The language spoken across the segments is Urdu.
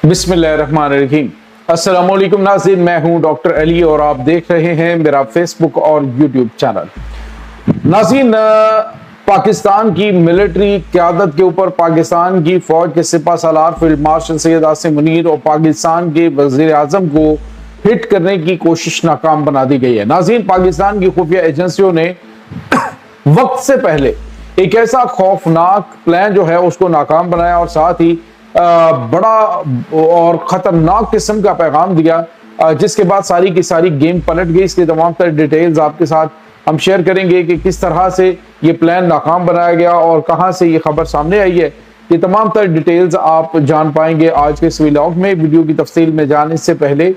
بسم اللہ الرحمن الرحیم۔ السلام علیکم ناظرین، میں ہوں ڈاکٹر علی اور آپ دیکھ رہے ہیں میرا فیس بک اور یوٹیوب چینل۔ ناظرین، پاکستان کی ملٹری قیادت کے اوپر پاکستان کی فوج کے سپہ سالار فیلڈ مارشل سید عاصم منیر اور پاکستان کے وزیر اعظم کو ہٹ کرنے کی کوشش ناکام بنا دی گئی ہے۔ ناظرین، پاکستان کی خفیہ ایجنسیوں نے وقت سے پہلے ایک ایسا خوفناک پلان جو ہے اس کو ناکام بنایا اور ساتھ ہی بڑا اور خطرناک قسم کا پیغام دیا، جس کے بعد ساری کی ساری گیم پلٹ گئی۔ اس کے تمام تر ڈیٹیلز آپ کے ساتھ ہم شیئر کریں گے کہ کس طرح سے یہ پلان ناکام بنایا گیا اور کہاں سے یہ خبر سامنے آئی ہے۔ یہ تمام تر ڈیٹیلز آپ جان پائیں گے آج کے اس ویلاگ میں۔ ویڈیو کی تفصیل میں جانے سے پہلے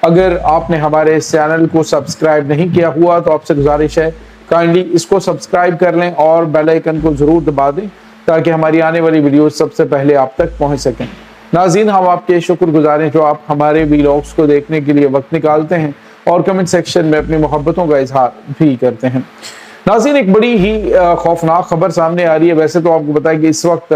اگر آپ نے ہمارے اس چینل کو سبسکرائب نہیں کیا ہوا تو آپ سے گزارش ہے کائنڈلی اس کو سبسکرائب کر لیں اور بیل آئیکن کو ضرور دبا دیں تاکہ ہماری آنے والی ویڈیوز سب سے پہلے آپ تک پہنچ سکیں۔ ناظرین، ہم آپ کے شکر گزار ہیں جو آپ ہمارے ویلاگز کو دیکھنے کے لیے وقت نکالتے ہیں اور کمنٹ سیکشن میں اپنی محبتوں کا اظہار بھی کرتے ہیں۔ ناظرین، ایک بڑی ہی خوفناک خبر سامنے آ رہی ہے۔ ویسے تو آپ کو بتائیں کہ اس وقت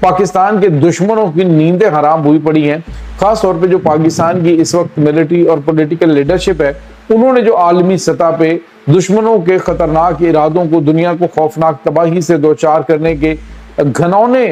پاکستان کے دشمنوں کی نیندیں حرام ہوئی پڑی ہیں، خاص طور پہ جو پاکستان کی اس وقت ملٹری اور پولیٹیکل لیڈرشپ ہے، انہوں نے جو عالمی سطح پہ دشمنوں کے خطرناک ارادوں کو، دنیا کو خوفناک تباہی سے دوچار کرنے کے گھنونے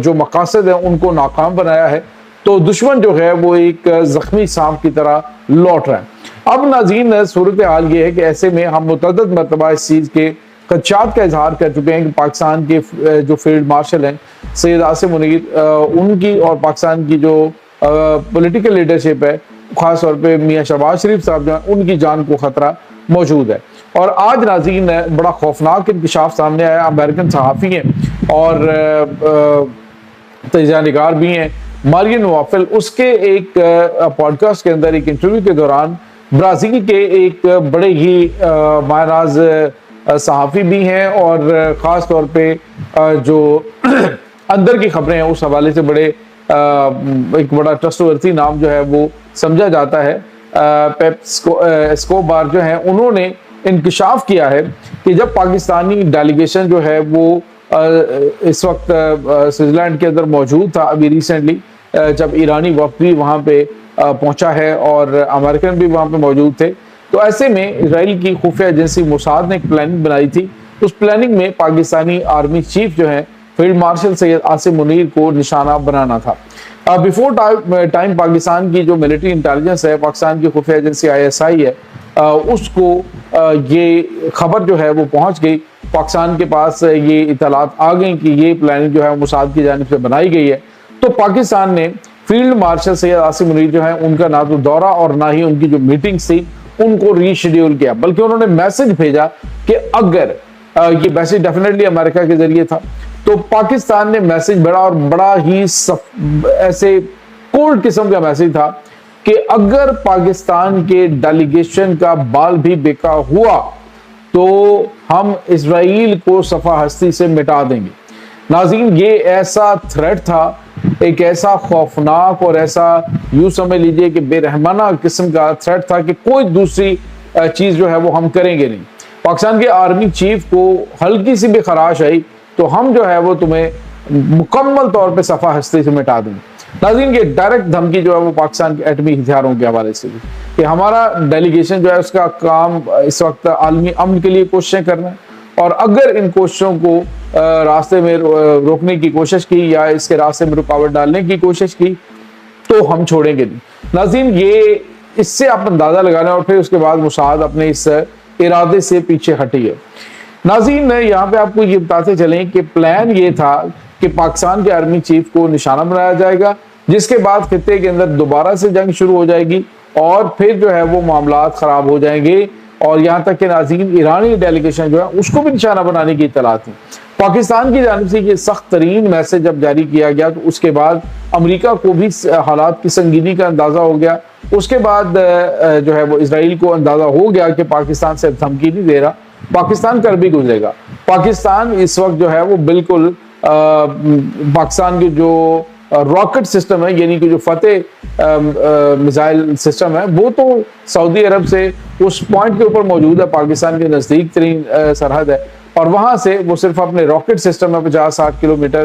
جو مقاصد ہیں ان کو ناکام بنایا ہے، تو دشمن جو ہے وہ ایک زخمی سانپ کی طرح لوٹ رہا ہے۔ اب ناظرین، صورتحال یہ ہے کہ ایسے میں ہم متعدد مرتبہ اس چیز کے خدشات کا اظہار کر چکے ہیں کہ پاکستان کے جو فیلڈ مارشل ہیں سید عاصم منیر، ان کی اور پاکستان کی جو پولیٹیکل لیڈرشپ ہے، خاص طور پہ میاں شہباز شریف صاحب جو ہیں، ان کی جان کو خطرہ موجود ہے۔ اور آج ناظرین بڑا خوفناک انکشاف سامنے آیا۔ امریکن صحافی ہیں اور تجزیہ نگار بھی ہیں مارین نوافل، اس کے ایک پوڈ کاسٹ کے اندر ایک انٹرویو کے دوران برازیل کے ایک بڑے ہی ماہراز صحافی بھی ہیں اور خاص طور پہ جو اندر کی خبریں ہیں اس حوالے سے بڑے ایک بڑا ٹرسٹورتھی نام جو ہے وہ سمجھا جاتا ہے، پیپ اسکوبار جو ہیں، انہوں نے انکشاف کیا ہے کہ جب پاکستانی ڈیلیگیشن جو ہے وہ اس وقت سوئٹزرلینڈ کے اندر موجود تھا، ابھی ریسنٹلی جب ایرانی وفد بھی وہاں پہ پہنچا ہے اور امریکن بھی وہاں پہ موجود تھے، تو ایسے میں اسرائیل کی خفیہ ایجنسی موساد نے ایک پلاننگ بنائی تھی۔ اس پلاننگ میں پاکستانی آرمی چیف جو ہیں فیلڈ مارشل سید عاصم منیر کو نشانہ بنانا تھا۔ بیفور ٹائم پاکستان کی جو ملٹری انٹیلیجنس ہے، پاکستان کی خفیہ ایجنسی ISI ہے، اس کو یہ خبر جو ہے وہ پہنچ گئی، پاکستان کے پاس یہ اطلاعات آ گئیں کہ یہ پلاننگ جو ہے موساد کی جانب سے بنائی گئی ہے۔ تو پاکستان نے فیلڈ مارشل سید عاصم منیر جو ہیں ان کا نہ تو دورہ اور نہ ہی ان کی جو میٹنگز تھی ان کو ری شیڈیول کیا، بلکہ انہوں نے میسج بھیجا کہ اگر یہ میسج ڈیفینیٹلی امریکہ کے ذریعے تھا، تو پاکستان نے میسج بڑا ہی ایسے کولڈ قسم کا میسج تھا کہ اگر پاکستان کے ڈیلیگیشن کا بال بھی بیکا ہوا تو ہم اسرائیل کو صفحہ ہستی سے مٹا دیں گے۔ ناظرین، یہ ایسا تھریٹ تھا، ایک ایسا خوفناک اور ایسا یوں سمجھ لیجئے کہ بے رحمانہ قسم کا تھریٹ تھا کہ کوئی دوسری چیز جو ہے وہ ہم کریں گے نہیں۔ پاکستان کے آرمی چیف کو ہلکی سی بھی خراش آئی تو ہم جو ہے وہ تمہیں مکمل طور پہ صفحہ ہستی سے مٹا دیں گے۔ ناظرین، یہ ڈائریکٹ دھمکی جو ہے وہ پاکستان کے ایٹمی ہتھیاروں کے حوالے سے کہ ہمارا ڈیلیگیشن جو ہے اس کا کام اس وقت عالمی امن کے لیے کوششیں کرنا ہے، اور اگر ان کوششوں کو راستے میں روکنے کی کوشش کی یا اس کے راستے میں رکاوٹ ڈالنے کی کوشش کی تو ہم چھوڑیں گے نہیں۔ ناظرین، یہ اس سے آپ اندازہ لگانا اور پھر اس کے بعد موساد اپنے اس ارادے سے پیچھے ہٹی ہے۔ ناظرین، یہاں پہ آپ کو یہ بتاتے چلیں کہ پلان یہ تھا کہ پاکستان کے آرمی چیف کو نشانہ بنایا جائے گا، جس کے بعد خطے کے اندر دوبارہ سے جنگ شروع ہو جائے گی اور پھر جو ہے وہ معاملات خراب ہو جائیں گے، اور یہاں تک کہ ناظرین ایرانی ڈیلیگیشن جو ہے اس کو بھی نشانہ بنانے کی اطلاع تھی۔ پاکستان کی جانب سے یہ سخت ترین میسج جب جاری کیا گیا تو اس کے بعد امریکہ کو بھی حالات کی سنگینی کا اندازہ ہو گیا۔ اس کے بعد جو ہے وہ اسرائیل کو اندازہ ہو گیا کہ پاکستان سے دھمکی نہیں دے رہا، پاکستان کر بھی گزرے گا۔ پاکستان اس وقت جو ہے وہ بالکل پاکستان کے جو راکٹ سسٹم ہے، یعنی کہ جو فتح میزائل سسٹم ہے، وہ تو سعودی عرب سے اس پوائنٹ کے اوپر موجود ہے، پاکستان کے نزدیک ترین سرحد ہے، اور وہاں سے وہ صرف اپنے راکٹ سسٹم میں 50-60 کلومیٹر